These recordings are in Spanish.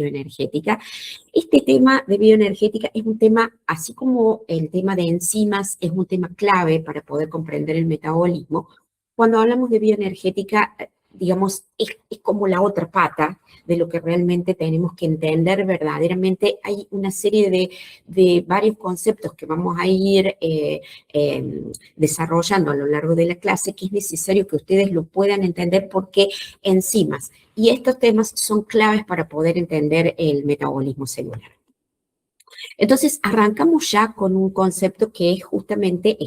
bioenergética. Este tema de bioenergética es un tema, así como el tema de enzimas es un tema clave para poder comprender el metabolismo. Cuando hablamos de bioenergética, digamos, es como la otra pata de lo que realmente tenemos que entender verdaderamente. Hay una serie de varios conceptos que vamos a ir desarrollando a lo largo de la clase, que es necesario que ustedes lo puedan entender, porque enzimas y estos temas son claves para poder entender el metabolismo celular. Entonces, arrancamos ya con un concepto que es justamente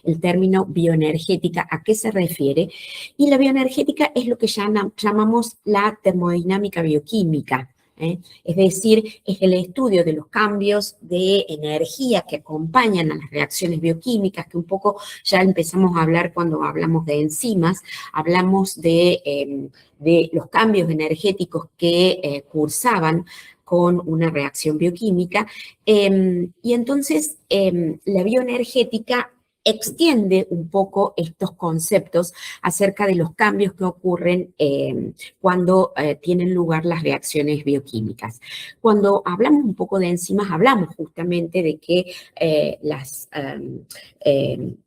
el término bioenergética. ¿A qué se refiere? Y la bioenergética es lo que llamamos la termodinámica bioquímica. Es decir, es el estudio de los cambios de energía que acompañan a las reacciones bioquímicas, que un poco ya empezamos a hablar cuando hablamos de enzimas, hablamos de los cambios energéticos que cursaban con una reacción bioquímica. Y entonces la bioenergética extiende un poco estos conceptos acerca de los cambios que ocurren cuando tienen lugar las reacciones bioquímicas. Cuando hablamos un poco de enzimas, hablamos justamente de que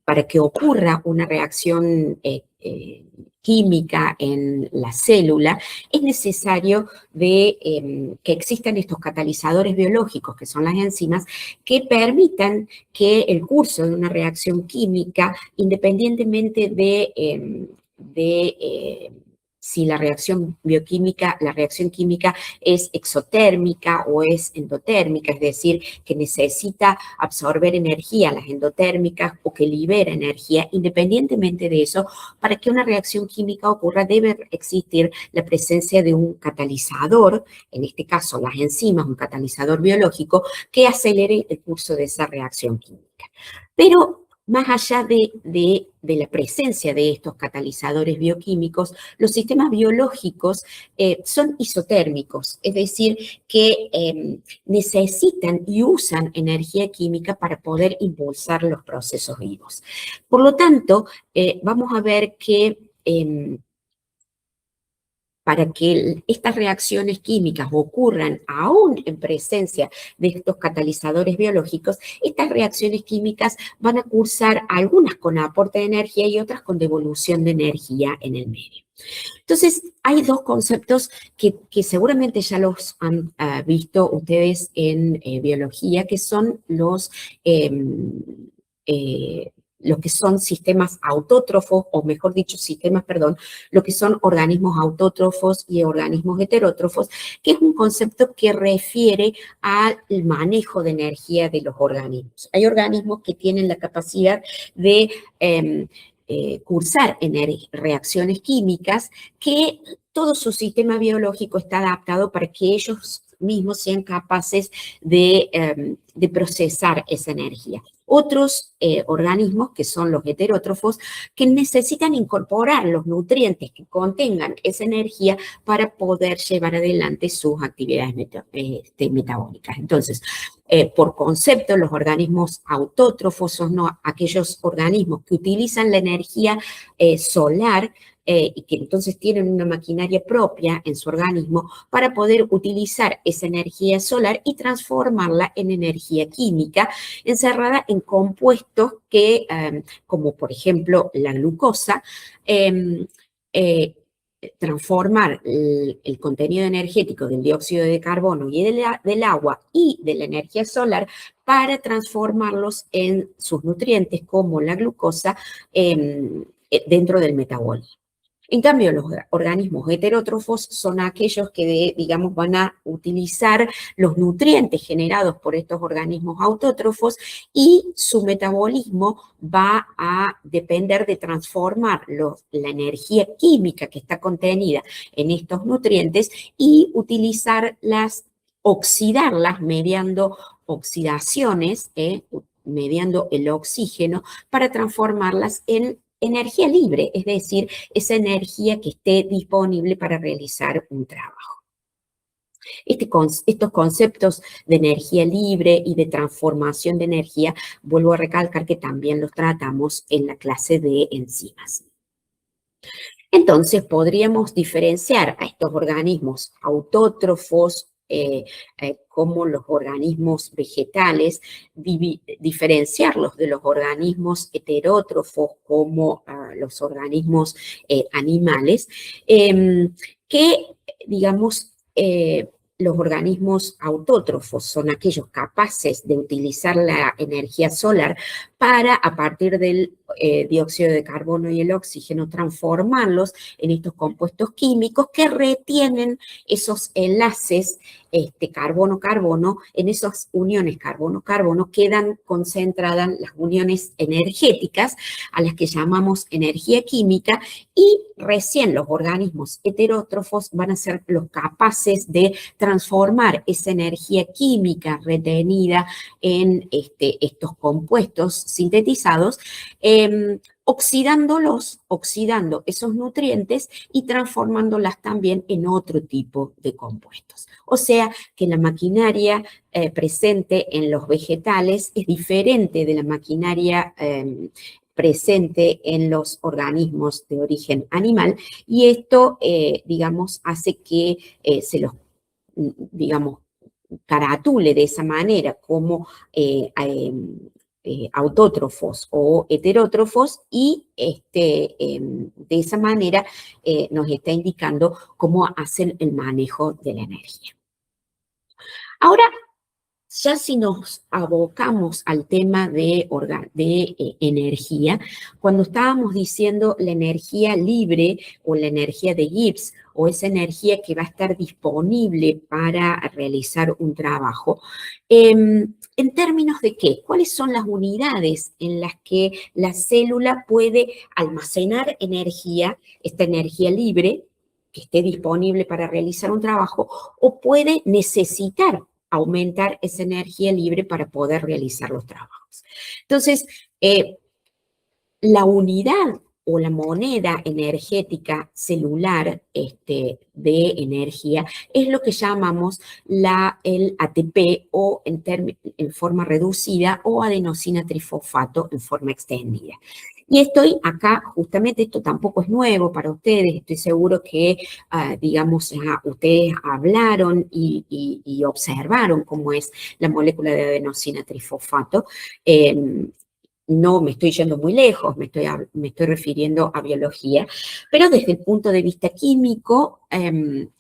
para que ocurra una reacción química en la célula, es necesario que existan estos catalizadores biológicos, que son las enzimas, que permitan que el curso de una reacción química, independientemente de si la reacción bioquímica, la reacción química es exotérmica o es endotérmica, es decir, que necesita absorber energía, las endotérmicas, o que libera energía. Independientemente de eso, para que una reacción química ocurra, debe existir la presencia de un catalizador, en este caso las enzimas, un catalizador biológico, que acelere el curso de esa reacción química. Pero más allá de la presencia de estos catalizadores bioquímicos, los sistemas biológicos son isotérmicos, es decir, que necesitan y usan energía química para poder impulsar los procesos vivos. Por lo tanto, vamos a ver que para que estas reacciones químicas ocurran aún en presencia de estos catalizadores biológicos, estas reacciones químicas van a cursar algunas con aporte de energía y otras con devolución de energía en el medio. Entonces, hay dos conceptos que seguramente ya los han visto ustedes en biología, que son los que son sistemas autótrofos, o mejor dicho, lo que son organismos autótrofos y organismos heterótrofos, que es un concepto que refiere al manejo de energía de los organismos. Hay organismos que tienen la capacidad de cursar reacciones químicas, que todo su sistema biológico está adaptado para que ellos mismos sean capaces de procesar esa energía. Otros organismos, que son los heterótrofos, que necesitan incorporar los nutrientes que contengan esa energía para poder llevar adelante sus actividades metabólicas. Entonces, por concepto, los organismos autótrofos son aquellos organismos que utilizan la energía solar y que entonces tienen una maquinaria propia en su organismo para poder utilizar esa energía solar y transformarla en energía química encerrada en compuestos que, como por ejemplo la glucosa, transformar el contenido energético del dióxido de carbono y del agua y de la energía solar para transformarlos en sus nutrientes, como la glucosa, dentro del metabolismo. En cambio, los organismos heterótrofos son aquellos que, digamos, van a utilizar los nutrientes generados por estos organismos autótrofos, y su metabolismo va a depender de transformar la energía química que está contenida en estos nutrientes y oxidarlas mediando oxidaciones, mediando el oxígeno, para transformarlas en energía libre, es decir, esa energía que esté disponible para realizar un trabajo. Estos conceptos de energía libre y de transformación de energía, vuelvo a recalcar que también los tratamos en la clase de enzimas. Entonces, podríamos diferenciar a estos organismos autótrofos cómo los organismos vegetales, diferenciarlos de los organismos heterótrofos como los organismos animales, que, digamos, los organismos autótrofos son aquellos capaces de utilizar la energía solar para, a partir del dióxido de carbono y el oxígeno, transformarlos en estos compuestos químicos que retienen esos enlaces carbono-carbono. En esas uniones carbono-carbono quedan concentradas las uniones energéticas, a las que llamamos energía química, y recién los organismos heterótrofos van a ser los capaces de transformar esa energía química retenida en estos compuestos sintetizados, oxidando esos nutrientes y transformándolas también en otro tipo de compuestos. O sea que la maquinaria presente en los vegetales es diferente de la maquinaria presente en los organismos de origen animal, y esto, digamos, hace que se los, digamos, caratule de esa manera como autótrofos o heterótrofos, y de esa manera nos está indicando cómo hacen el manejo de la energía. Ahora, ya si nos abocamos al tema de energía, cuando estábamos diciendo la energía libre o la energía de Gibbs, o esa energía que va a estar disponible para realizar un trabajo, ¿en términos de qué? ¿Cuáles son las unidades en las que la célula puede almacenar energía, esta energía libre, que esté disponible para realizar un trabajo, o puede necesitar aumentar esa energía libre para poder realizar los trabajos? Entonces, la unidad o la moneda energética celular de energía es lo que llamamos el ATP, o en forma reducida, o adenosina trifosfato en forma extendida. Y estoy acá, justamente, esto tampoco es nuevo para ustedes, estoy seguro que, digamos, ustedes hablaron y observaron cómo es la molécula de adenosina trifosfato. No me estoy yendo muy lejos, me estoy refiriendo a biología, pero desde el punto de vista químico,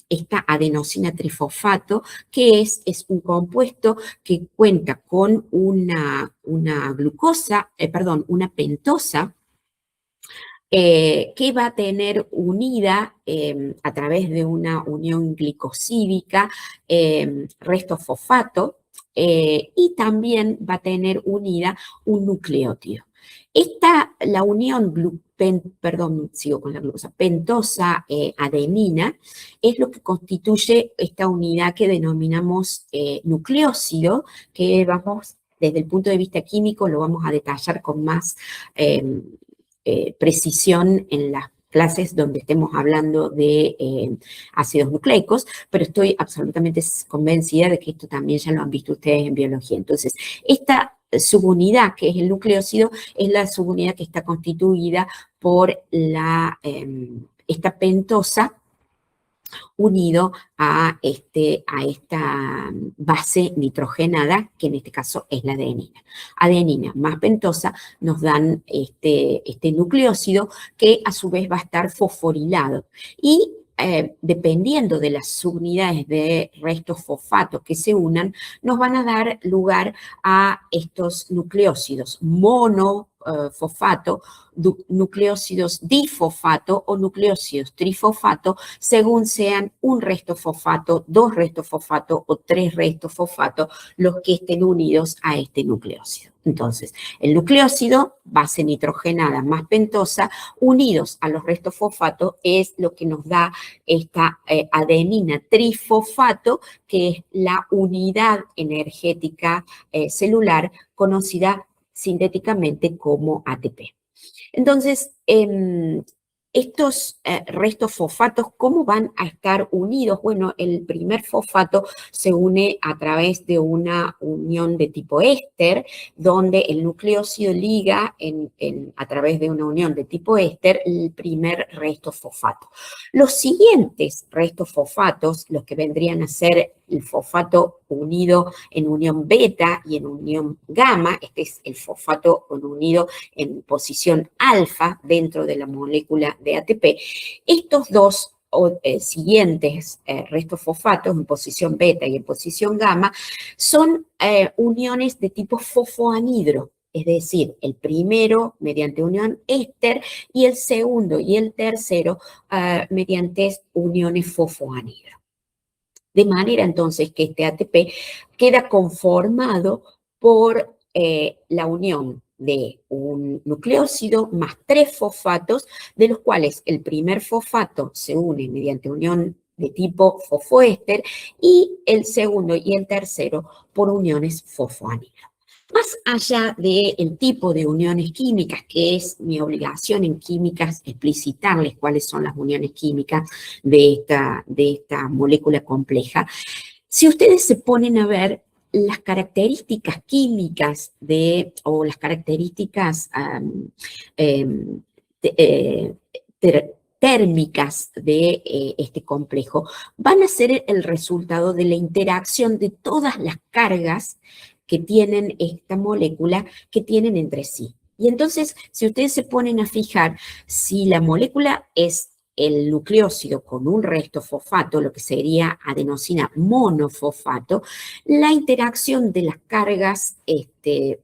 esta adenosina trifosfato, que es un compuesto que cuenta con una glucosa, una pentosa, que va a tener unida a través de una unión glicosídica restofosfato, y también va a tener unida un nucleótido. La unión sigo con la glucosa, pentosa adenina, es lo que constituye esta unidad que denominamos nucleósido, que vamos, desde el punto de vista químico, lo vamos a detallar con más precisión en las clases donde estemos hablando de ácidos nucleicos, pero estoy absolutamente convencida de que esto también ya lo han visto ustedes en biología. Entonces, esta subunidad, que es el nucleósido, es la subunidad que está constituida por esta pentosa unido a esta base nitrogenada, que en este caso es la adenina. Adenina más pentosa nos dan este nucleósido, que a su vez va a estar fosforilado. Y dependiendo de las subunidades de restos fosfatos que se unan, nos van a dar lugar a estos nucleósidos monofosfato, nucleósidos difosfato o nucleósidos trifosfato, según sean un resto fosfato, dos restos fosfato o tres restos fosfato los que estén unidos a este nucleósido. Entonces, el nucleósido, base nitrogenada más pentosa, unidos a los restos fosfato, es lo que nos da esta adenina trifosfato, que es la unidad energética celular conocida sintéticamente como ATP. Entonces, estos restos fosfatos, ¿cómo van a estar unidos? Bueno, el primer fosfato se une a través de una unión de tipo éster, donde el nucleósido liga a través de una unión de tipo éster el primer resto fosfato. Los siguientes restos fosfatos, los que vendrían a ser el fosfato unido en unión beta y en unión gamma. Este es el fosfato unido en posición alfa dentro de la molécula de ATP. Estos dos siguientes restos fosfatos en posición beta y en posición gamma son uniones de tipo fosfoanhidro. Es decir, el primero mediante unión éster y el segundo y el tercero mediante uniones fosfoanhidro. De manera entonces que este ATP queda conformado por la unión de un nucleósido más 3 fosfatos, de los cuales el primer fosfato se une mediante unión de tipo fosfoéster y el segundo y el tercero por uniones fosfoanhidro. Más allá del tipo de uniones químicas, que es mi obligación en químicas explicitarles cuáles son las uniones químicas de esta molécula compleja, si ustedes se ponen a ver las características químicas o las características térmicas de este complejo, van a ser el resultado de la interacción de todas las cargas que tienen esta molécula, que tienen entre sí. Y entonces, si ustedes se ponen a fijar, si la molécula es el nucleósido con un resto fosfato, lo que sería adenosina monofosfato, la interacción de las cargas, de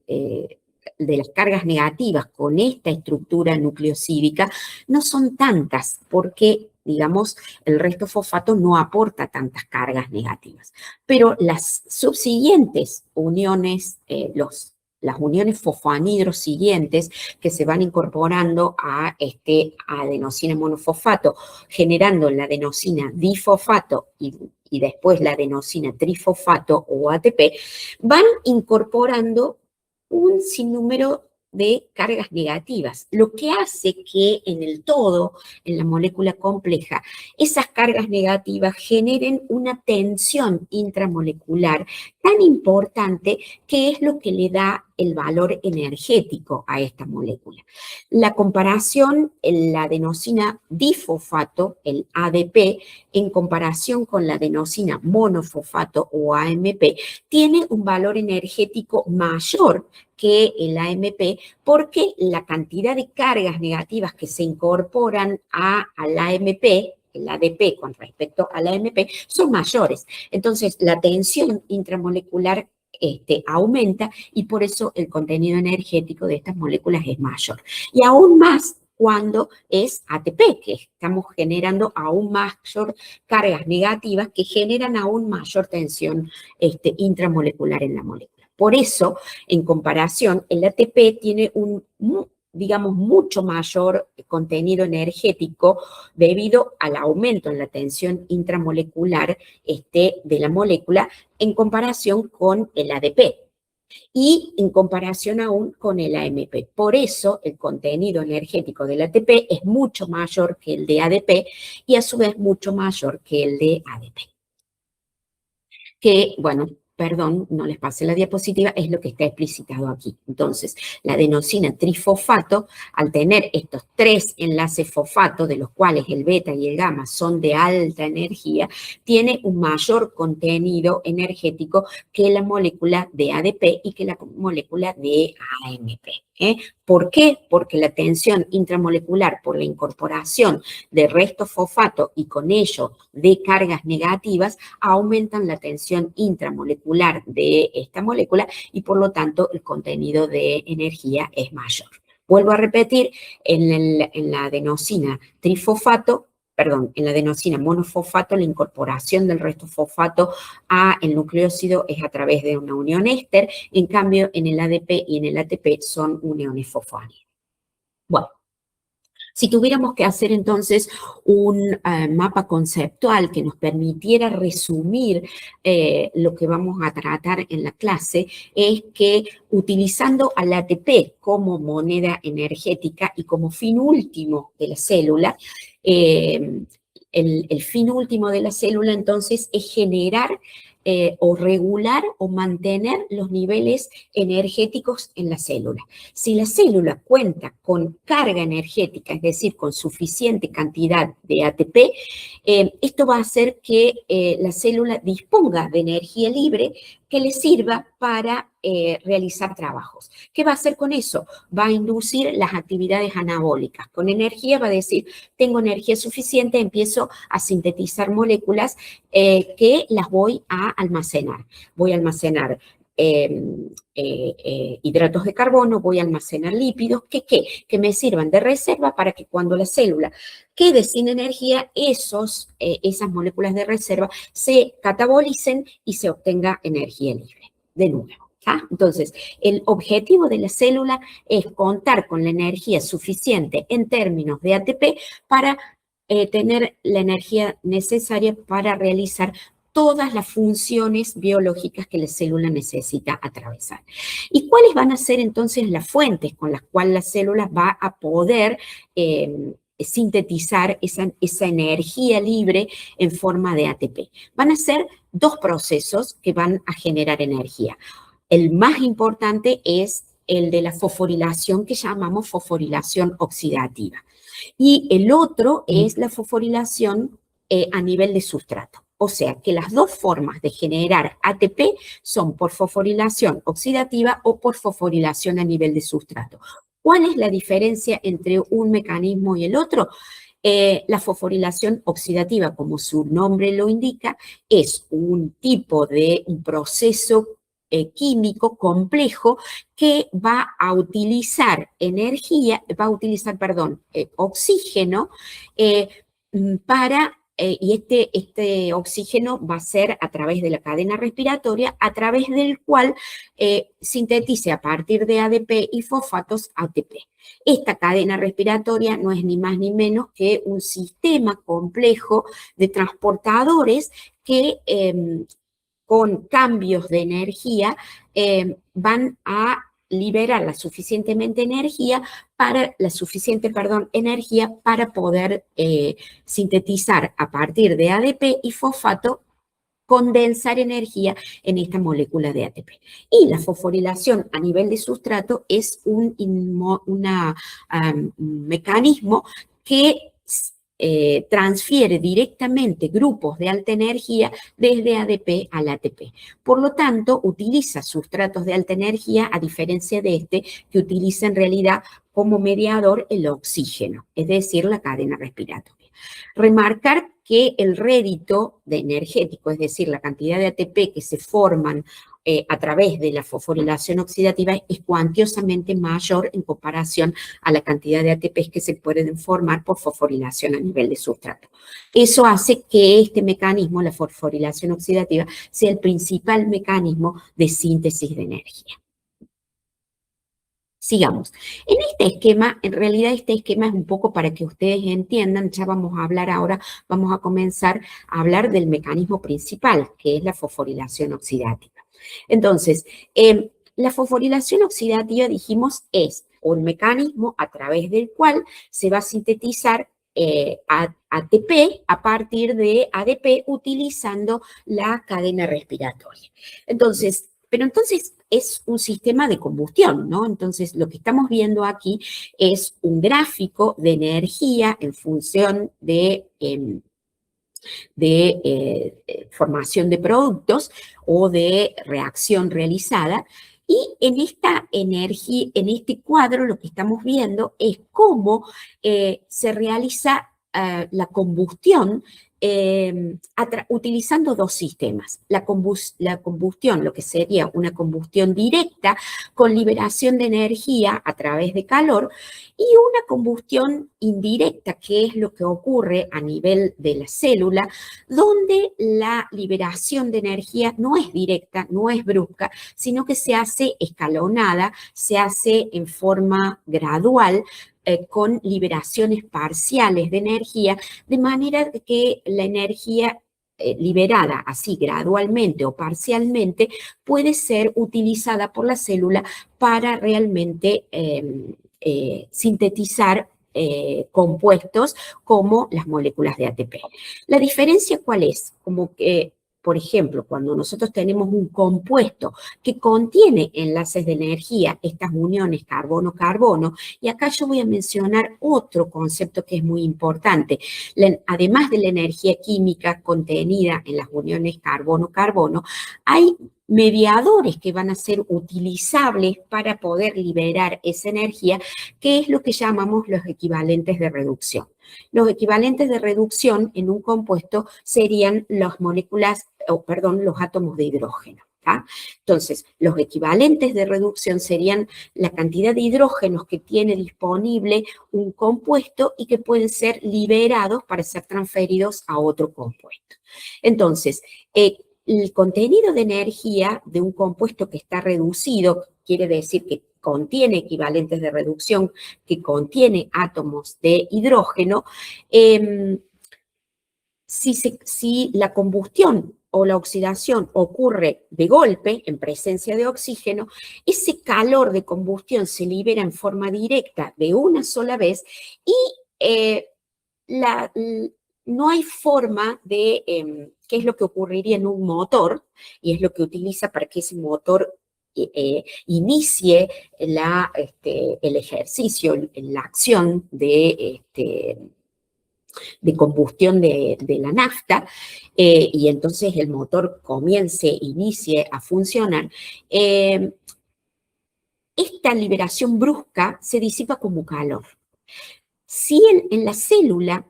las cargas negativas con esta estructura nucleosídica no son tantas, porque digamos, el resto fosfato no aporta tantas cargas negativas. Pero las subsiguientes uniones, las uniones fosfoanhidros siguientes que se van incorporando a este adenosina monofosfato, generando la adenosina difosfato y después la adenosina trifosfato o ATP, van incorporando un sinnúmero de cargas negativas, lo que hace que en el todo, en la molécula compleja, esas cargas negativas generen una tensión intramolecular tan importante que es lo que le da el valor energético a esta molécula. La comparación, la adenosina difosfato, el ADP, en comparación con la adenosina monofosfato o AMP, tiene un valor energético mayor que el AMP porque la cantidad de cargas negativas que se incorporan al AMP, el ADP con respecto al AMP, son mayores. Entonces, la tensión intramolecular aumenta y por eso el contenido energético de estas moléculas es mayor. Y aún más cuando es ATP, que estamos generando aún mayor cargas negativas que generan aún mayor tensión intramolecular en la molécula. Por eso, en comparación, el ATP tiene digamos, mucho mayor contenido energético debido al aumento en la tensión intramolecular de la molécula en comparación con el ADP y en comparación aún con el AMP. Por eso, el contenido energético del ATP es mucho mayor que el de ADP y a su vez mucho mayor que el de ADP. Que, bueno, perdón, no les pasé la diapositiva, es lo que está explicitado aquí. Entonces, la adenosina trifosfato, al tener estos 3 enlaces fosfato, de los cuales el beta y el gamma son de alta energía, tiene un mayor contenido energético que la molécula de ADP y que la molécula de AMP. ¿Por qué? Porque la tensión intramolecular por la incorporación de restos fosfato y con ello de cargas negativas aumentan la tensión intramolecular de esta molécula y por lo tanto el contenido de energía es mayor. Vuelvo a repetir, en la adenosina trifosfato, perdón, en la adenosina monofosfato, la incorporación del resto fosfato a el nucleósido es a través de una unión éster, en cambio en el ADP y en el ATP son uniones fosfoanhidras. Bueno, si tuviéramos que hacer entonces un mapa conceptual que nos permitiera resumir lo que vamos a tratar en la clase, es que utilizando al ATP como moneda energética y como fin último de la célula, el fin último de la célula entonces es generar o regular o mantener los niveles energéticos en la célula. Si la célula cuenta con carga energética, es decir, con suficiente cantidad de ATP, esto va a hacer que la célula disponga de energía libre que le sirva para realizar trabajos. ¿Qué va a hacer con eso? Va a inducir las actividades anabólicas. Con energía va a decir, tengo energía suficiente, empiezo a sintetizar moléculas que las voy a almacenar. Voy a almacenar hidratos de carbono, voy a almacenar lípidos, que me sirvan de reserva para que cuando la célula quede sin energía, esas moléculas de reserva se catabolicen y se obtenga energía libre, de nuevo. Entonces, el objetivo de la célula es contar con la energía suficiente en términos de ATP para tener la energía necesaria para realizar todas las funciones biológicas que la célula necesita atravesar. ¿Y cuáles van a ser entonces las fuentes con las cuales la célula va a poder sintetizar esa energía libre en forma de ATP? Van a ser dos procesos que van a generar energía. El más importante es el de la fosforilación, que llamamos fosforilación oxidativa. Y el otro es la fosforilación a nivel de sustrato. O sea, que las dos formas de generar ATP son por fosforilación oxidativa o por fosforilación a nivel de sustrato. ¿Cuál es la diferencia entre un mecanismo y el otro? La fosforilación oxidativa, como su nombre lo indica, es un tipo de un proceso químico complejo que va a utilizar oxígeno y este oxígeno va a ser a través de la cadena respiratoria, a través del cual sintetice a partir de ADP y fosfatos ATP. Esta cadena respiratoria no es ni más ni menos que un sistema complejo de transportadores que con cambios de energía van a liberar la suficiente energía para poder sintetizar a partir de ADP y fosfato, condensar energía en esta molécula de ATP. Y la fosforilación a nivel de sustrato es un mecanismo que transfiere directamente grupos de alta energía desde ADP al ATP. Por lo tanto, utiliza sustratos de alta energía, a diferencia de este, que utiliza en realidad como mediador el oxígeno, es decir, la cadena respiratoria. Remarcar que el rédito de energético, es decir, la cantidad de ATP que se forman a través de la fosforilación oxidativa, es cuantiosamente mayor en comparación a la cantidad de ATP que se pueden formar por fosforilación a nivel de sustrato. Eso hace que este mecanismo, la fosforilación oxidativa, sea el principal mecanismo de síntesis de energía. Sigamos. En este esquema, en realidad este esquema es un poco para que ustedes entiendan, ya vamos a hablar ahora, vamos a comenzar a hablar del mecanismo principal, que es la fosforilación oxidativa. Entonces, la fosforilación oxidativa, dijimos, es un mecanismo a través del cual se va a sintetizar ATP a partir de ADP utilizando la cadena respiratoria. Entonces, es un sistema de combustión, ¿no? Entonces, lo que estamos viendo aquí es un gráfico de energía en función de formación de productos o de reacción realizada. Y en esta energía, en este cuadro, lo que estamos viendo es cómo se realiza la combustión utilizando dos sistemas. La combustión, lo que sería una combustión directa con liberación de energía a través de calor, y una combustión indirecta, que es lo que ocurre a nivel de la célula, donde la liberación de energía no es directa, no es brusca, sino que se hace escalonada, se hace en forma gradual, con liberaciones parciales de energía, de manera que la energía liberada así gradualmente o parcialmente puede ser utilizada por la célula para realmente sintetizar compuestos como las moléculas de ATP. ¿La diferencia cuál es? Como que por ejemplo, cuando nosotros tenemos un compuesto que contiene enlaces de energía, estas uniones carbono-carbono, y acá yo voy a mencionar otro concepto que es muy importante. Además de la energía química contenida en las uniones carbono-carbono, hay mediadores que van a ser utilizables para poder liberar esa energía, que es lo que llamamos los equivalentes de reducción. Los equivalentes de reducción en un compuesto serían las moléculas, los átomos de hidrógeno. ¿tá? Entonces, los equivalentes de reducción serían la cantidad de hidrógenos que tiene disponible un compuesto y que pueden ser liberados para ser transferidos a otro compuesto. Entonces, el contenido de energía de un compuesto que está reducido, quiere decir que contiene equivalentes de reducción, que contiene átomos de hidrógeno, si la combustión o la oxidación ocurre de golpe, en presencia de oxígeno, ese calor de combustión se libera en forma directa de una sola vez y no hay forma de, qué es lo que ocurriría en un motor, y es lo que utiliza para que ese motor inicie el ejercicio, la acción de combustión de la nafta, y entonces el motor inicie a funcionar. Esta liberación brusca se disipa como calor. Si en la célula,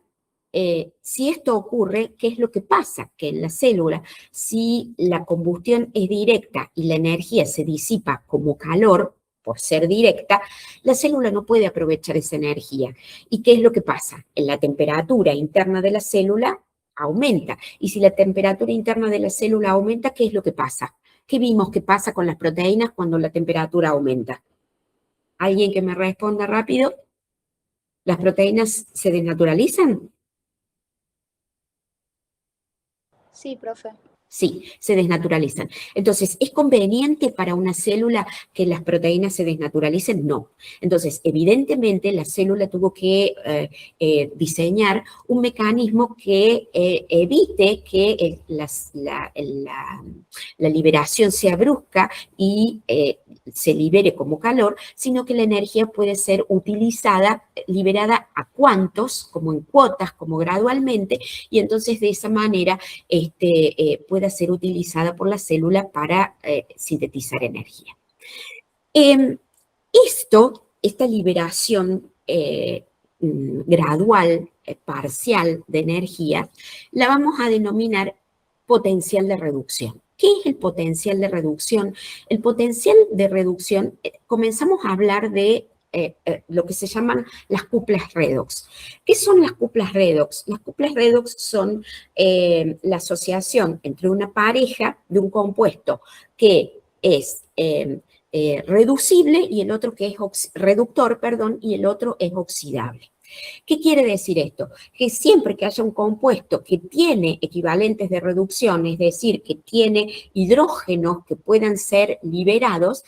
si esto ocurre, ¿qué es lo que pasa? Que en la célula, si la combustión es directa y la energía se disipa como calor, por ser directa, la célula no puede aprovechar esa energía. ¿Y qué es lo que pasa? En la temperatura interna de la célula aumenta. Y si la temperatura interna de la célula aumenta, ¿qué es lo que pasa? ¿Qué vimos que pasa con las proteínas cuando la temperatura aumenta? ¿Alguien que me responda rápido? ¿Las proteínas se desnaturalizan? Sí, profe. Sí, se desnaturalizan. Entonces, ¿es conveniente para una célula que las proteínas se desnaturalicen? No. Entonces, evidentemente, la célula tuvo que diseñar un mecanismo que evite que la liberación sea brusca y se libere como calor, sino que la energía puede ser utilizada, liberada a cuantos, como en cuotas, como gradualmente, y entonces de esa manera pueda ser utilizada por la célula para sintetizar energía. Esta liberación gradual, parcial de energía, la vamos a denominar potencial de reducción. ¿Qué es el potencial de reducción? El potencial de reducción, comenzamos a hablar de lo que se llaman las cuplas redox. ¿Qué son las cuplas redox? Las cuplas redox son la asociación entre una pareja de un compuesto que es reducible y el otro que es reductor, perdón, y el otro es oxidable. ¿Qué quiere decir esto? Que siempre que haya un compuesto que tiene equivalentes de reducción, es decir, que tiene hidrógenos que puedan ser liberados,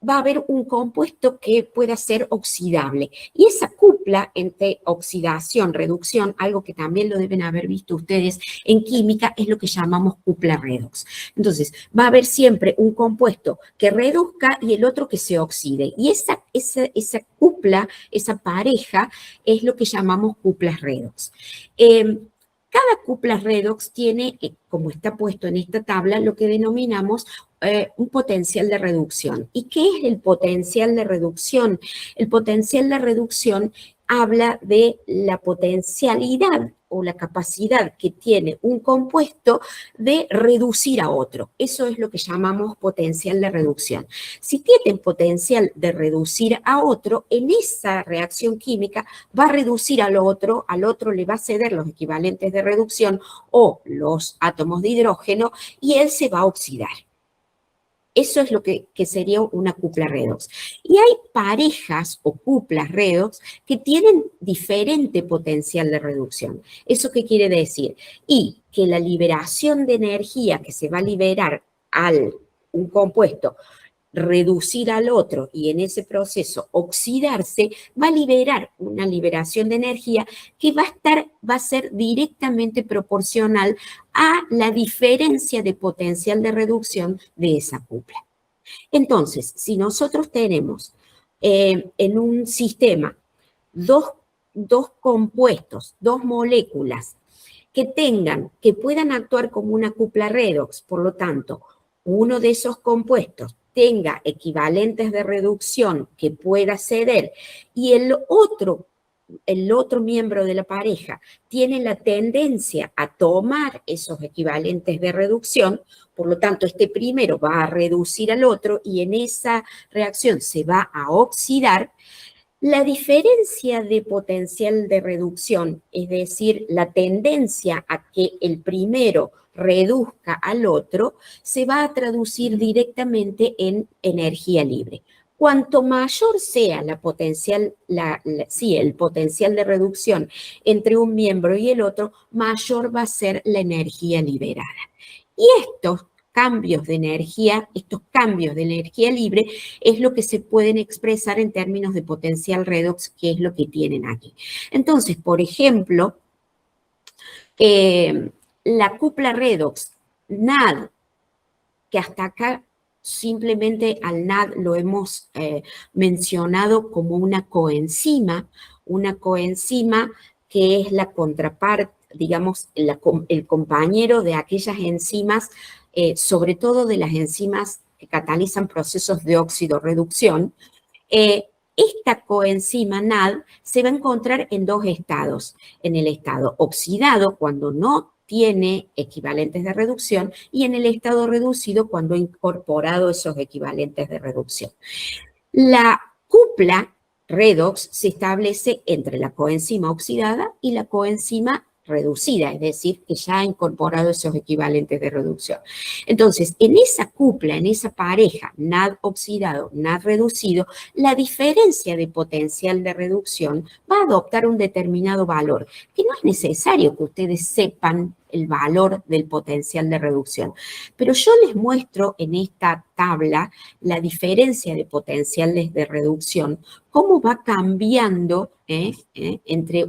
va a haber un compuesto que pueda ser oxidable. Y esa cupla entre oxidación, reducción, algo que también lo deben haber visto ustedes en química, es lo que llamamos cupla redox. Entonces, va a haber siempre un compuesto que reduzca y el otro que se oxide. Y esa cupla, esa pareja, es lo que llamamos cuplas redox. Cada cupla redox tiene, como está puesto en esta tabla, lo que denominamos un potencial de reducción. ¿Y qué es el potencial de reducción? El potencial de reducción habla de la potencialidad o la capacidad que tiene un compuesto de reducir a otro. Eso es lo que llamamos potencial de reducción. Si tiene potencial de reducir a otro, en esa reacción química va a reducir al otro le va a ceder los equivalentes de reducción o los átomos de hidrógeno y él se va a oxidar. Eso es lo que sería una cupla redox. Y hay parejas o cuplas redox que tienen diferente potencial de reducción. ¿Eso qué quiere decir? Y que la liberación de energía que se va a liberar un compuesto reducir al otro y en ese proceso oxidarse, va a liberar una liberación de energía que va a ser directamente proporcional a la diferencia de potencial de reducción de esa cupla. Entonces, si nosotros tenemos en un sistema dos compuestos, dos moléculas que puedan actuar como una cupla redox, por lo tanto, uno de esos compuestos tenga equivalentes de reducción que pueda ceder y el otro miembro de la pareja tiene la tendencia a tomar esos equivalentes de reducción, por lo tanto, este primero va a reducir al otro y en esa reacción se va a oxidar. La diferencia de potencial de reducción, es decir, la tendencia a que el primero reduzca al otro, se va a traducir directamente en energía libre. Cuanto mayor sea el potencial de reducción entre un miembro y el otro, mayor va a ser la energía liberada. Y estos cambios de energía libre, es lo que se pueden expresar en términos de potencial redox, que es lo que tienen aquí. Entonces, por ejemplo, la cupla redox NAD, que hasta acá simplemente al NAD lo hemos mencionado como una coenzima que es la contraparte, digamos, el compañero de aquellas enzimas, sobre todo de las enzimas que catalizan procesos de oxidorreducción. Esta coenzima NAD se va a encontrar en dos estados, en el estado oxidado cuando no tiene equivalentes de reducción y en el estado reducido cuando ha incorporado esos equivalentes de reducción. La cupla redox se establece entre la coenzima oxidada y la coenzima reducida, es decir, que ya ha incorporado esos equivalentes de reducción. Entonces, en esa cupla, en esa pareja, NAD oxidado, NAD reducido, la diferencia de potencial de reducción va a adoptar un determinado valor, que no es necesario que ustedes sepan el valor del potencial de reducción. Pero yo les muestro en esta tabla la diferencia de potenciales de reducción, cómo va cambiando entre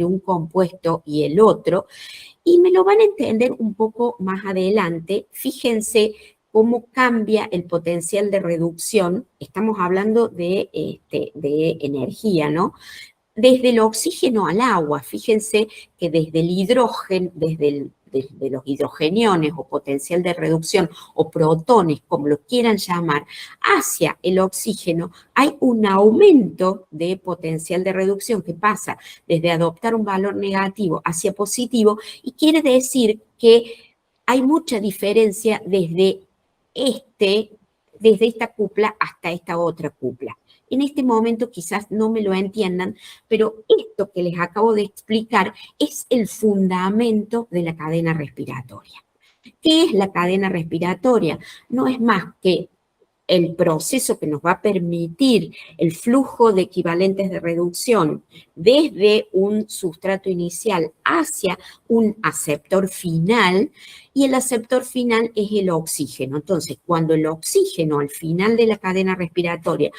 un compuesto y el otro, y me lo van a entender un poco más adelante. Fíjense cómo cambia el potencial de reducción. Estamos hablando de energía, ¿no? Desde el oxígeno al agua, fíjense que desde el hidrógeno, desde los hidrogeniones o potencial de reducción o protones, como lo quieran llamar, hacia el oxígeno, hay un aumento de potencial de reducción que pasa desde adoptar un valor negativo hacia positivo y quiere decir que hay mucha diferencia desde esta cupla hasta esta otra cupla. En este momento quizás no me lo entiendan, pero esto que les acabo de explicar es el fundamento de la cadena respiratoria. ¿Qué es la cadena respiratoria? No es más que el proceso que nos va a permitir el flujo de equivalentes de reducción desde un sustrato inicial hacia un aceptor final, y el aceptor final es el oxígeno. Entonces, cuando el oxígeno al final de la cadena respiratoria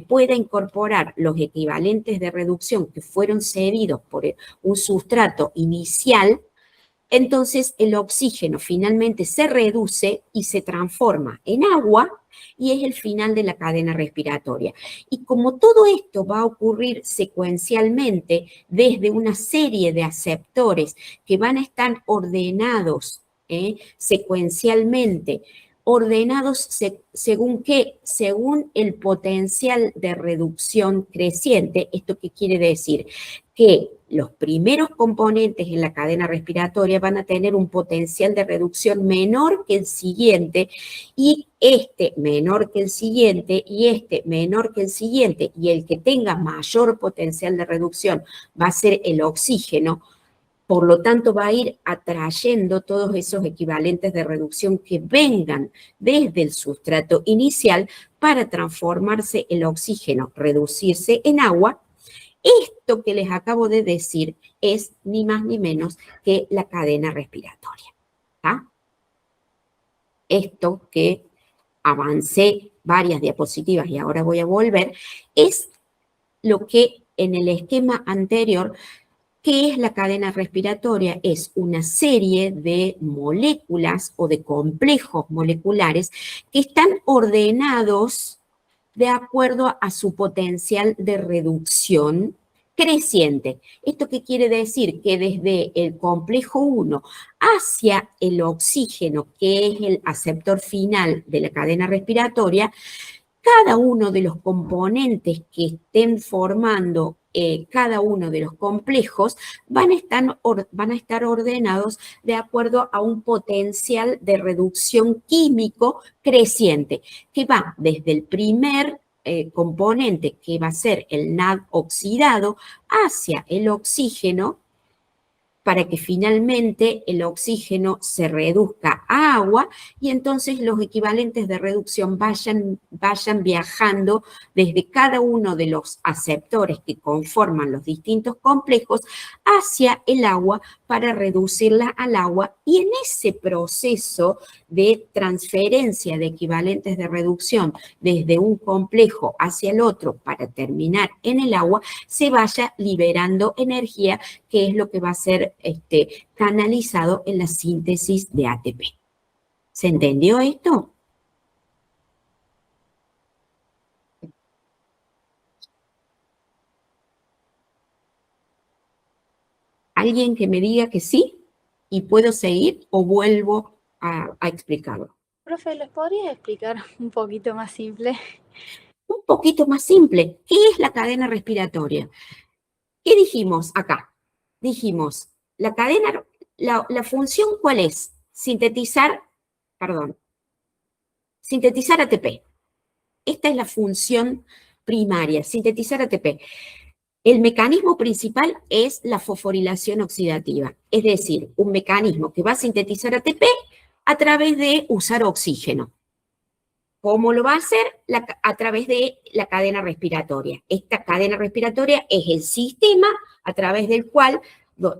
pueda incorporar los equivalentes de reducción que fueron cedidos por un sustrato inicial, entonces el oxígeno finalmente se reduce y se transforma en agua y es el final de la cadena respiratoria. Y como todo esto va a ocurrir secuencialmente desde una serie de aceptores que van a estar ordenados secuencialmente, ordenados según qué, según el potencial de reducción creciente. ¿Esto qué quiere decir? Que los primeros componentes en la cadena respiratoria van a tener un potencial de reducción menor que el siguiente, y este menor que el siguiente, y este menor que el siguiente, y el que tenga mayor potencial de reducción va a ser el oxígeno. Por lo tanto, va a ir atrayendo todos esos equivalentes de reducción que vengan desde el sustrato inicial para transformarse el oxígeno, reducirse en agua. Esto que les acabo de decir es ni más ni menos que la cadena respiratoria. ¿Tá? Esto que avancé varias diapositivas y ahora voy a volver, es lo que en el esquema anterior, ¿qué es la cadena respiratoria? Es una serie de moléculas o de complejos moleculares que están ordenados de acuerdo a su potencial de reducción creciente. ¿Esto qué quiere decir? Que desde el complejo 1 hacia el oxígeno, que es el aceptor final de la cadena respiratoria, cada uno de los componentes que estén formando cada uno de los complejos van a estar ordenados de acuerdo a un potencial de reducción químico creciente, que va desde el primer componente, que va a ser el NAD oxidado, hacia el oxígeno, para que finalmente el oxígeno se reduzca a agua y entonces los equivalentes de reducción vayan viajando desde cada uno de los aceptores que conforman los distintos complejos hacia el agua para reducirla al agua, y en ese proceso de transferencia de equivalentes de reducción desde un complejo hacia el otro para terminar en el agua, se vaya liberando energía, que es lo que va a ser canalizado en la síntesis de ATP. ¿Se entendió esto? ¿Alguien que me diga que sí y puedo seguir o vuelvo a explicarlo? Profe, ¿les podrías explicar un poquito más simple? Un poquito más simple. ¿Qué es la cadena respiratoria? ¿Qué dijimos acá? Dijimos, la cadena, la función, ¿cuál es? Sintetizar ATP. Esta es la función primaria, sintetizar ATP. El mecanismo principal es la fosforilación oxidativa, es decir, un mecanismo que va a sintetizar ATP a través de usar oxígeno. ¿Cómo lo va a hacer? A través de la cadena respiratoria. Esta cadena respiratoria es el sistema a través del cual,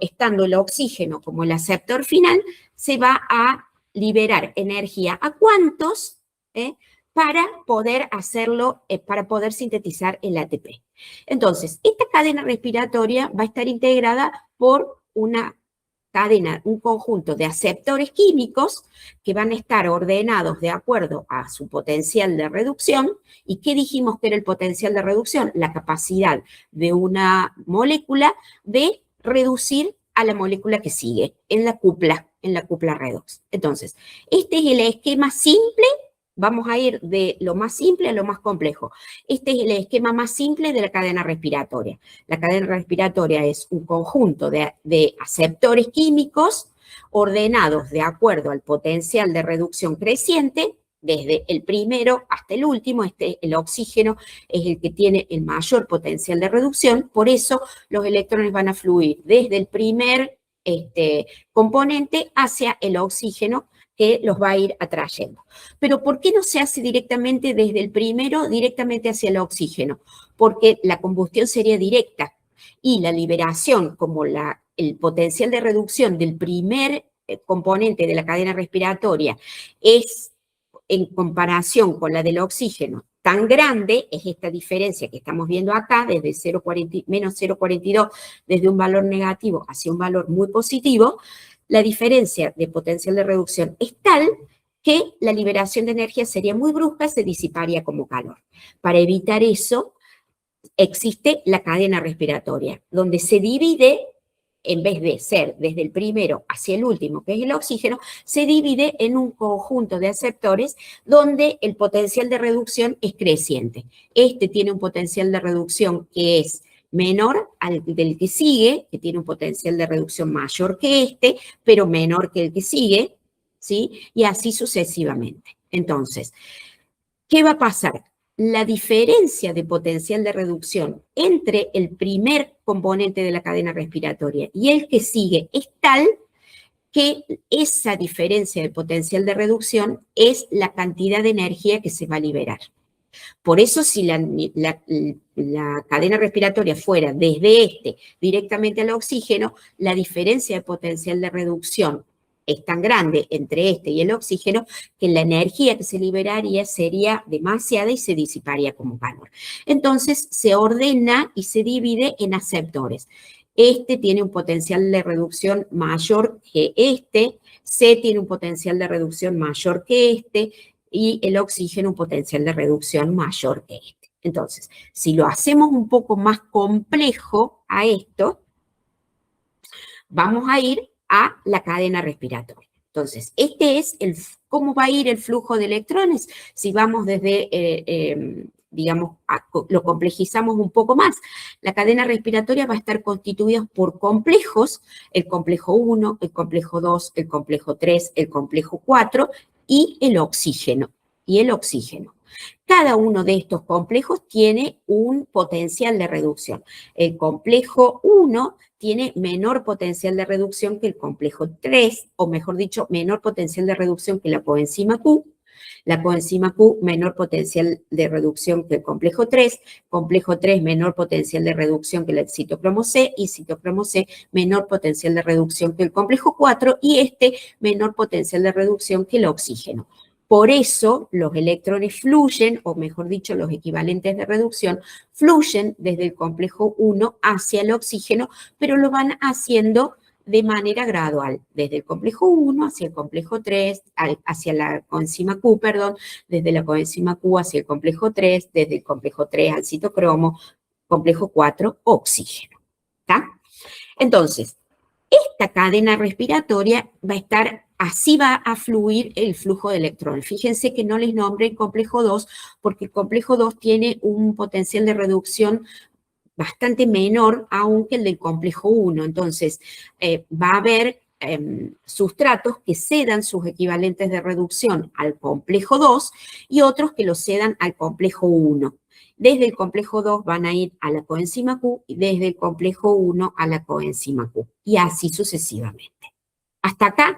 estando el oxígeno como el aceptor final, se va a liberar energía. ¿A cuántos? Para poder hacerlo, para poder sintetizar el ATP. Entonces, esta cadena respiratoria va a estar integrada por una cadena, un conjunto de aceptores químicos que van a estar ordenados de acuerdo a su potencial de reducción. ¿Y qué dijimos que era el potencial de reducción? La capacidad de una molécula de reducir a la molécula que sigue en la cupla redox. Entonces, este es el esquema simple. Vamos a ir de lo más simple a lo más complejo. Este es el esquema más simple de la cadena respiratoria. La cadena respiratoria es un conjunto de aceptores químicos ordenados de acuerdo al potencial de reducción creciente, desde el primero hasta el último. El oxígeno es el que tiene el mayor potencial de reducción, por eso los electrones van a fluir desde el primer componente hacia el oxígeno, que los va a ir atrayendo. Pero ¿por qué no se hace directamente desde el primero, directamente hacia el oxígeno? Porque la combustión sería directa y la liberación, como el potencial de reducción del primer componente de la cadena respiratoria es, en comparación con la del oxígeno, tan grande, es esta diferencia que estamos viendo acá, desde menos 0,42, desde un valor negativo hacia un valor muy positivo. La diferencia de potencial de reducción es tal que la liberación de energía sería muy brusca, se disiparía como calor. Para evitar eso, existe la cadena respiratoria, donde se divide, en vez de ser desde el primero hacia el último, que es el oxígeno, se divide en un conjunto de aceptores donde el potencial de reducción es creciente. Este tiene un potencial de reducción que es menor al del que sigue, que tiene un potencial de reducción mayor que este, pero menor que el que sigue, ¿sí? Y así sucesivamente. Entonces, ¿qué va a pasar? La diferencia de potencial de reducción entre el primer componente de la cadena respiratoria y el que sigue es tal que esa diferencia de potencial de reducción es la cantidad de energía que se va a liberar. Por eso, si la cadena respiratoria fuera desde directamente al oxígeno, la diferencia de potencial de reducción es tan grande entre este y el oxígeno que la energía que se liberaría sería demasiada y se disiparía como calor. Entonces se ordena y se divide en aceptores. Este tiene un potencial de reducción mayor que este, C tiene un potencial de reducción mayor que este y el oxígeno un potencial de reducción mayor que este. Entonces, si lo hacemos un poco más complejo a esto, vamos a ir a la cadena respiratoria. Entonces, este es cómo va a ir el flujo de electrones si vamos desde, digamos, lo complejizamos un poco más. La cadena respiratoria va a estar constituida por complejos, el complejo 1, el complejo 2, el complejo 3, el complejo 4 y el oxígeno. Cada uno de estos complejos tiene un potencial de reducción. El complejo 1 tiene menor potencial de reducción que el complejo 3, o mejor dicho, menor potencial de reducción que la coenzima Q. La coenzima Q, menor potencial de reducción que el complejo 3 menor potencial de reducción que el citocromo C, y citocromo C, menor potencial de reducción que el complejo 4, y este, menor potencial de reducción que el oxígeno. Por eso los electrones fluyen, o mejor dicho, los equivalentes de reducción, fluyen desde el complejo 1 hacia el oxígeno, pero lo van haciendo de manera gradual, desde el complejo 1 hacia el complejo 3, hacia la coenzima Q, perdón, desde la coenzima Q hacia el complejo 3, desde el complejo 3 al citocromo, complejo 4, oxígeno. ¿Está? Entonces, esta cadena respiratoria va a estar, así va a fluir el flujo de electrones. Fíjense que no les nombré el complejo 2, porque el complejo 2 tiene un potencial de reducción bastante menor aún que el del complejo 1. Entonces, va a haber sustratos que cedan sus equivalentes de reducción al complejo 2 y otros que los cedan al complejo 1. Desde el complejo 2 van a ir a la coenzima Q y desde el complejo 1 a la coenzima Q. Y así sucesivamente. ¿Hasta acá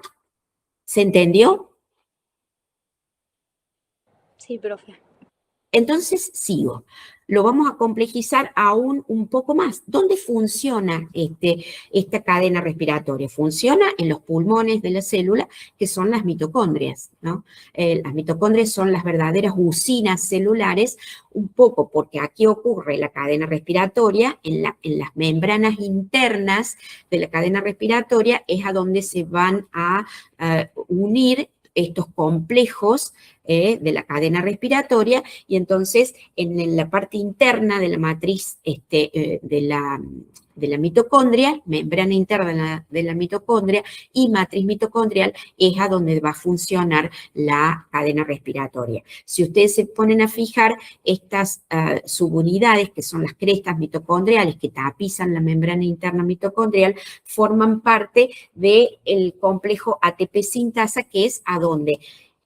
se entendió? Sí, profe. Entonces, sigo. Lo vamos a complejizar aún un poco más. ¿Dónde funciona esta cadena respiratoria? Funciona en los pulmones de la célula, que son las mitocondrias, ¿no? Las mitocondrias son las verdaderas usinas celulares, un poco porque aquí ocurre la cadena respiratoria, en las membranas internas de la cadena respiratoria es a donde se van a unir estos complejos de la cadena respiratoria, y entonces en la parte interna de la matriz de la mitocondria, membrana interna de la mitocondria y matriz mitocondrial es a donde va a funcionar la cadena respiratoria. Si ustedes se ponen a fijar, estas subunidades, que son las crestas mitocondriales que tapizan la membrana interna mitocondrial, forman parte del complejo ATP sintasa, que es a donde,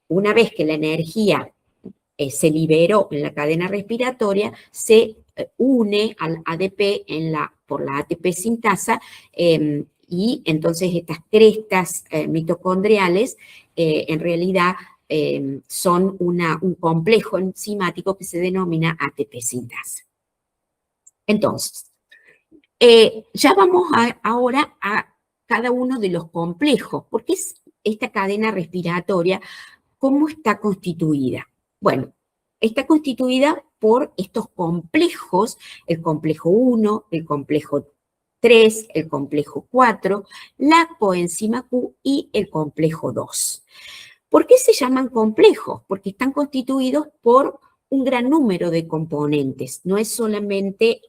una vez que la energía se liberó en la cadena respiratoria, se une al ADP por la ATP sintasa, y entonces estas crestas mitocondriales en realidad son un complejo enzimático que se denomina ATP sintasa. Entonces, ya vamos ahora a cada uno de los complejos, porque es esta cadena respiratoria. ¿Cómo está constituida? Bueno, está constituida por estos complejos, el complejo 1, el complejo 3, el complejo 4, la coenzima Q y el complejo 2. ¿Por qué se llaman complejos? Porque están constituidos por un gran número de componentes. No es solamente,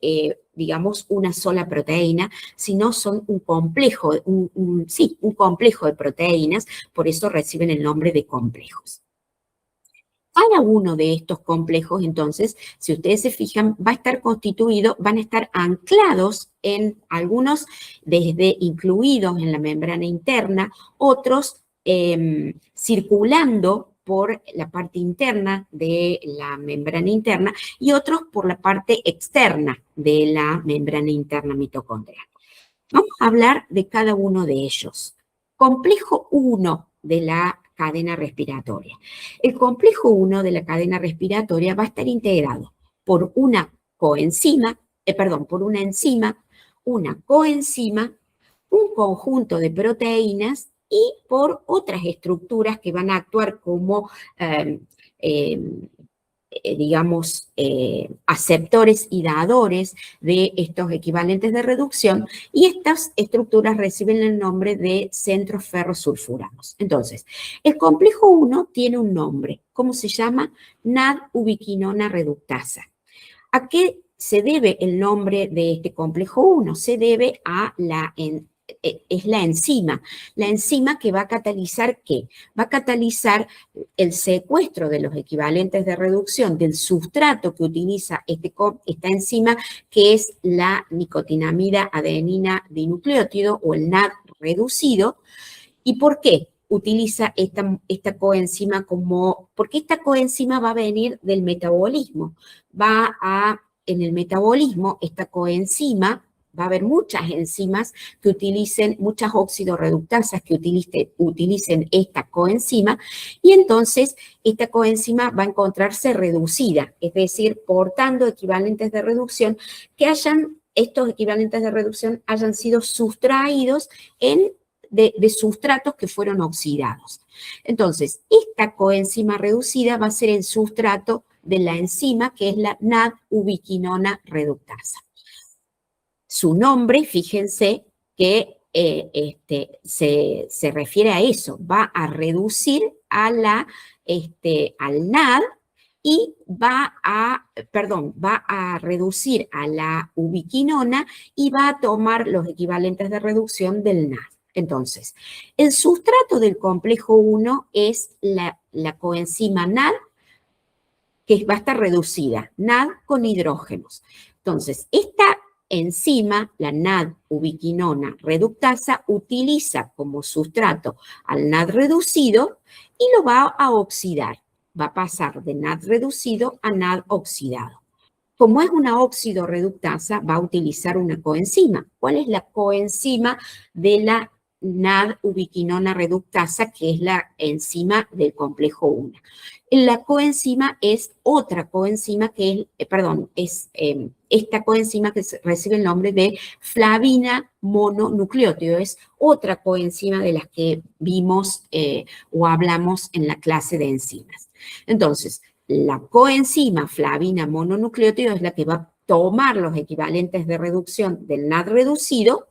digamos, una sola proteína, sino son un complejo, un complejo de proteínas, por eso reciben el nombre de complejos. Cada uno de estos complejos, entonces, si ustedes se fijan, va a estar constituido, van a estar anclados en algunos, incluidos en la membrana interna, otros circulando por la parte interna de la membrana interna y otros por la parte externa de la membrana interna mitocondrial. Vamos a hablar de cada uno de ellos. Complejo 1 de la cadena respiratoria. El complejo 1 de la cadena respiratoria va a estar integrado por una enzima, una coenzima, un conjunto de proteínas y por otras estructuras que van a actuar como, digamos, aceptores y dadores de estos equivalentes de reducción, y estas estructuras reciben el nombre de centros ferrosulfurados. Entonces, el complejo 1 tiene un nombre, ¿cómo se llama? NAD-ubiquinona reductasa. ¿A qué se debe el nombre de este complejo 1? Se debe a es la enzima que va a catalizar ¿qué? Va a catalizar el secuestro de los equivalentes de reducción del sustrato que utiliza esta enzima, que es la nicotinamida adenina dinucleótido o el NAD reducido. ¿Y por qué utiliza esta coenzima porque esta coenzima va a venir del metabolismo? En el metabolismo, esta coenzima, va a haber muchas enzimas que utilicen, muchas oxidorreductasas que utilicen esta coenzima, y entonces esta coenzima va a encontrarse reducida, es decir, portando equivalentes de reducción estos equivalentes de reducción hayan sido sustraídos de sustratos que fueron oxidados. Entonces, esta coenzima reducida va a ser el sustrato de la enzima, que es la NAD-ubiquinona reductasa. Su nombre, fíjense que se refiere a eso, va a reducir al NAD y va a reducir a la ubiquinona y va a tomar los equivalentes de reducción del NAD. Entonces, el sustrato del complejo 1 es la coenzima NAD, que va a estar reducida, NAD con hidrógenos. Entonces, esta enzima, la NAD-ubiquinona reductasa, utiliza como sustrato al NAD reducido y lo va a oxidar. Va a pasar de NAD reducido a NAD oxidado. Como es una oxidorreductasa, va a utilizar una coenzima. ¿Cuál es la coenzima de la NAD-ubiquinona reductasa, que es la enzima del complejo 1? La coenzima es otra coenzima que es, esta coenzima que recibe el nombre de flavina mononucleótido. Es otra coenzima de las que vimos o hablamos en la clase de enzimas. Entonces, la coenzima flavina mononucleótido es la que va a tomar los equivalentes de reducción del NAD reducido,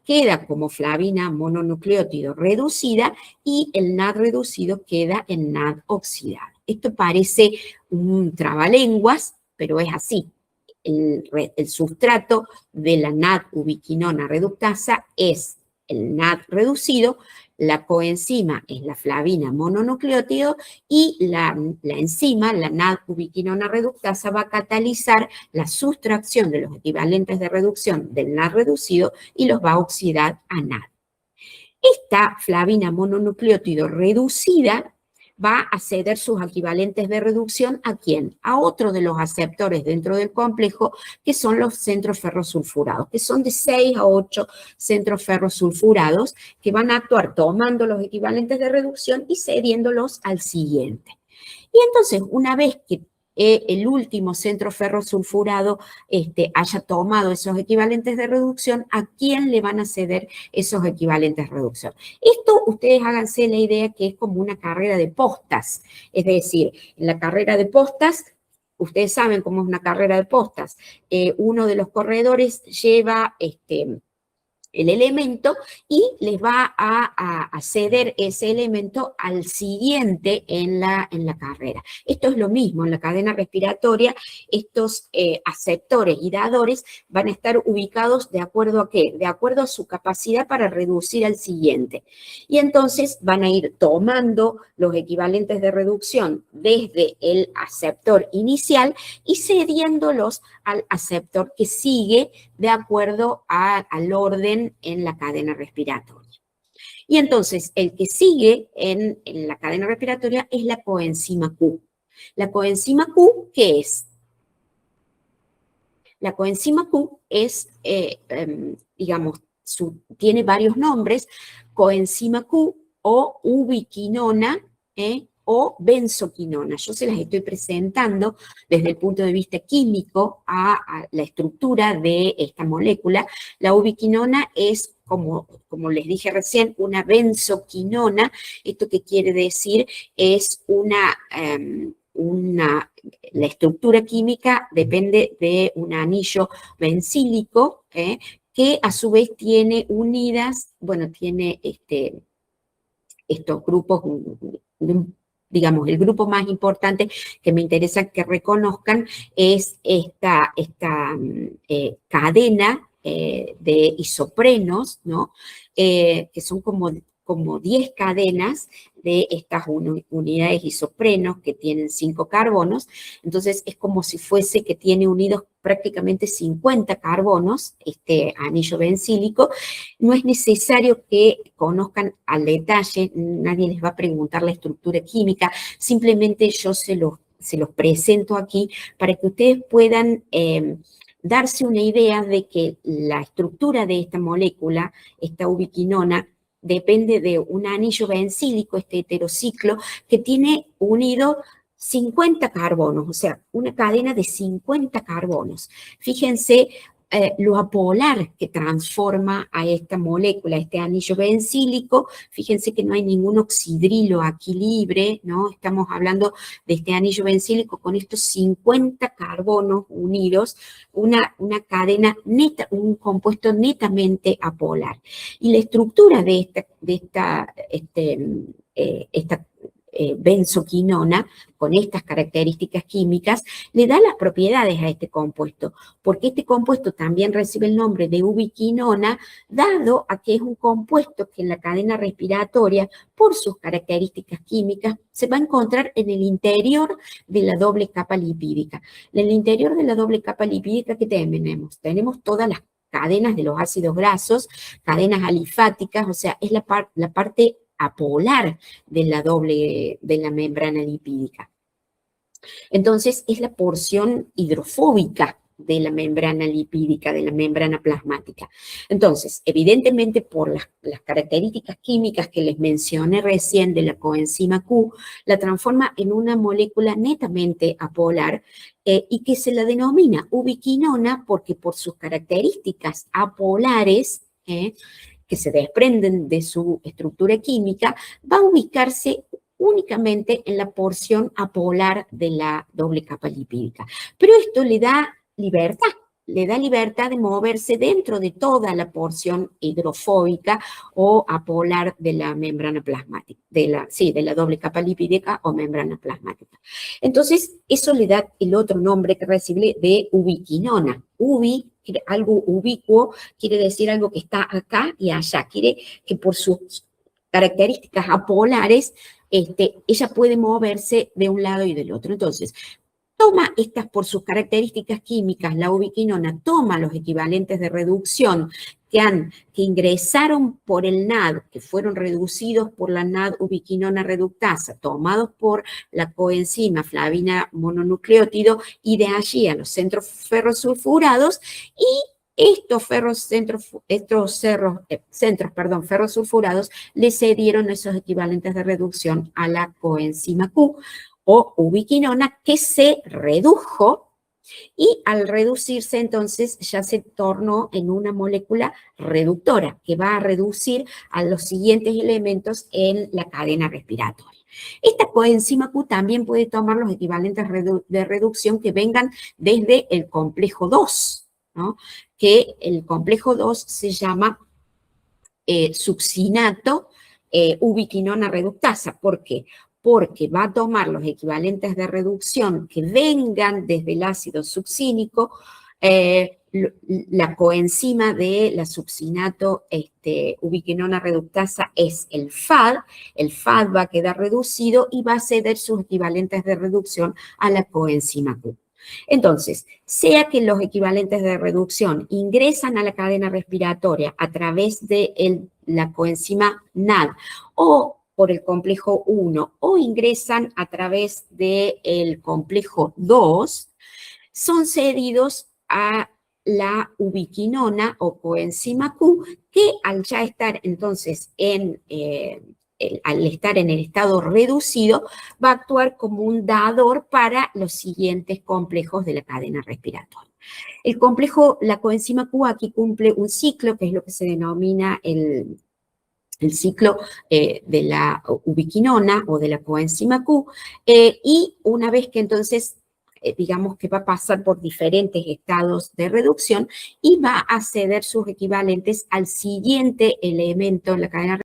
queda como flavina mononucleótido reducida y el NAD reducido queda en NAD oxidado. Esto parece un trabalenguas, pero es así. El sustrato de la NAD-ubiquinona reductasa es el NAD reducido, la coenzima es la flavina mononucleótido y la enzima, la NAD-ubiquinona reductasa, va a catalizar la sustracción de los equivalentes de reducción del NAD reducido y los va a oxidar a NAD. Esta flavina mononucleótido reducida va a ceder sus equivalentes de reducción ¿a quién? A otro de los aceptores dentro del complejo, que son los centros ferrosulfurados, que son de 6 a 8 centros ferrosulfurados que van a actuar tomando los equivalentes de reducción y cediéndolos al siguiente. Y entonces, una vez que el último centro ferrosulfurado haya tomado esos equivalentes de reducción, ¿a quién le van a ceder esos equivalentes de reducción? Esto ustedes háganse la idea que es como una carrera de postas, es decir, en la carrera de postas, ustedes saben cómo es una carrera de postas, uno de los corredores lleva el elemento y les va a ceder ese elemento al siguiente en la carrera. Esto es lo mismo en la cadena respiratoria. Estos aceptores y dadores van a estar ubicados ¿de acuerdo a qué? De acuerdo a su capacidad para reducir al siguiente. Y entonces van a ir tomando los equivalentes de reducción desde el aceptor inicial y cediéndolos al aceptor que sigue de acuerdo al orden en la cadena respiratoria. Y entonces, el que sigue en la cadena respiratoria es la coenzima Q. La coenzima Q, ¿qué es? La coenzima Q es, digamos, tiene varios nombres, coenzima Q o ubiquinona, o benzoquinona. Yo se las estoy presentando desde el punto de vista químico a la estructura de esta molécula. La ubiquinona es, como les dije recién, una benzoquinona. ¿Esto qué quiere decir? Es la estructura química depende de un anillo bencílico, que a su vez tiene unidas, bueno, tiene estos grupos, digamos, el grupo más importante que me interesa que reconozcan es esta cadena de isoprenos, ¿no? Que son como 10 cadenas de estas unidades isoprenos que tienen 5 carbonos. Entonces es como si fuese que tiene unidos prácticamente 50 carbonos, este anillo bencílico. No es necesario que conozcan al detalle, nadie les va a preguntar la estructura química, simplemente yo se los presento aquí para que ustedes puedan darse una idea de que la estructura de esta molécula, esta ubiquinona, depende de un anillo bencílico, este heterociclo, que tiene unido 50 carbonos, o sea, una cadena de 50 carbonos. Fíjense lo apolar que transforma a esta molécula, este anillo bencílico. Fíjense que no hay ningún oxidrilo aquí libre, ¿no? Estamos hablando de este anillo bencílico con estos 50 carbonos unidos, una cadena neta, un compuesto netamente apolar. Y la estructura de esta benzoquinona, con estas características químicas, le da las propiedades a este compuesto, porque este compuesto también recibe el nombre de ubiquinona, dado a que es un compuesto que en la cadena respiratoria, por sus características químicas, se va a encontrar en el interior de la doble capa lipídica. En el interior de la doble capa lipídica, ¿qué tenemos? Tenemos todas las cadenas de los ácidos grasos, cadenas alifáticas, o sea, es la parte apolar de la membrana lipídica. Entonces, es la porción hidrofóbica de la membrana lipídica, de la membrana plasmática. Entonces, evidentemente, por las características químicas que les mencioné recién de la coenzima Q, la transforma en una molécula netamente apolar y que se la denomina ubiquinona porque por sus características apolares, que se desprenden de su estructura química, va a ubicarse únicamente en la porción apolar de la doble capa lipídica. Pero esto le da libertad de moverse dentro de toda la porción hidrofóbica o apolar de la membrana plasmática, de la doble capa lipídica o membrana plasmática. Entonces, eso le da el otro nombre que recibe de ubiquinona. Algo ubicuo quiere decir algo que está acá y allá, quiere que por sus características apolares, ella puede moverse de un lado y del otro. Entonces, toma estas por sus características químicas, la ubiquinona toma los equivalentes de reducción que ingresaron por el NAD, que fueron reducidos por la NAD ubiquinona reductasa, tomados por la coenzima flavina mononucleótido, y de allí a los centros ferrosulfurados, y estos centros ferrosulfurados le cedieron esos equivalentes de reducción a la coenzima Q o ubiquinona, que se redujo, y al reducirse entonces ya se tornó en una molécula reductora que va a reducir a los siguientes elementos en la cadena respiratoria. Esta coenzima Q también puede tomar los equivalentes de reducción que vengan desde el complejo 2, ¿no? Que el complejo 2 se llama succinato ubiquinona reductasa. ¿Por qué? Porque va a tomar los equivalentes de reducción que vengan desde el ácido succínico, la coenzima de la succinato ubiquinona reductasa es el FAD va a quedar reducido y va a ceder sus equivalentes de reducción a la coenzima Q. Entonces, sea que los equivalentes de reducción ingresan a la cadena respiratoria a través de la coenzima NAD o por el complejo 1 o ingresan a través del complejo 2, son cedidos a la ubiquinona o coenzima Q, que al ya estar entonces en al estar en el estado reducido, va a actuar como un dador para los siguientes complejos de la cadena respiratoria. El complejo, la coenzima Q aquí cumple un ciclo, que es lo que se denomina el ciclo de la ubiquinona o de la coenzima Q, y una vez que entonces, digamos que va a pasar por diferentes estados de reducción y va a ceder sus equivalentes al siguiente elemento en la cadena